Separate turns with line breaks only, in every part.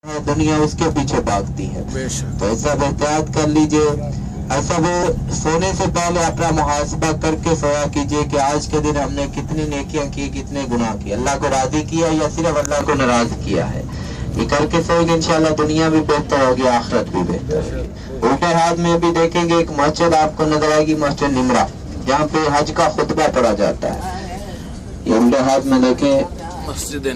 दुनिया उसके पीछे भागती है। तो ऐसा एहतियात कर लीजिए। ऐसा वो सोने से पहले अपना मुहासबा करके सोया कीजिए कि आज के दिन हमने कितनी नेकियां की, कितने गुनाह किए, अल्लाह को राजी किया या सिर्फ अल्लाह को नाराज किया है। ये करके सोएंगे इंशाल्लाह दुनिया भी बेहतर होगी, आखिरत भी बेहतर होगी। उल्टे हाथ में भी देखेंगे एक मस्जिद आपको नजर आएगी, मस्जिद निमरा, जहाँ पे हज का खुतबा पढ़ा जाता है। ये उल्टे हाथ में देखें मस्जिद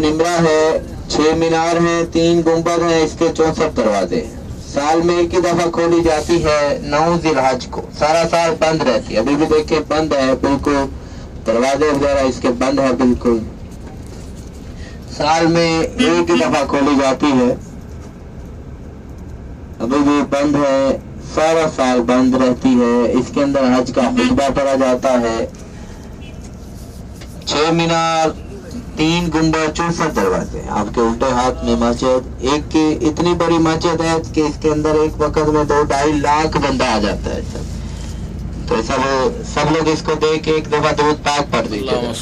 निमरा है, 6 मीनार हैं, 3 गुंबद हैं, इसके 64 दरवाजे हैं। साल में एक ही दफा खोली जाती है 9 जिलहज को, सारा साल बंद रहती है। अभी भी देखिए बंद है बिल्कुल, दरवाजे वगैरह इसके बंद है बिल्कुल। साल में एक ही दफा खोली जाती है, अभी भी बंद है, सारा साल बंद रहती है। इसके अंदर हज का खुतबा पढ़ा जाता है। 6 मीनार, 3 गुंबद, 64 दरवाजे। आपके उल्टे हाथ में मस्जिद, एक की इतनी बड़ी मस्जिद है कि इसके अंदर एक वक्त में 2-2.5 लाख बंदा आ जाता है सब। तो सब लोग इसको देख के एक दफा दूध पाक पढ़ दीजिए।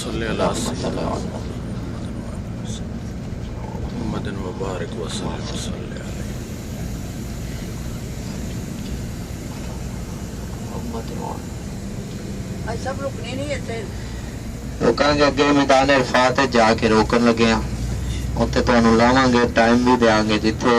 सब रुकने नहीं है
रोकन अगे मैदान अरफात जाके रोकन लगे, उत्थे तुहानू लावांगे, टाइम भी देंगे जिथे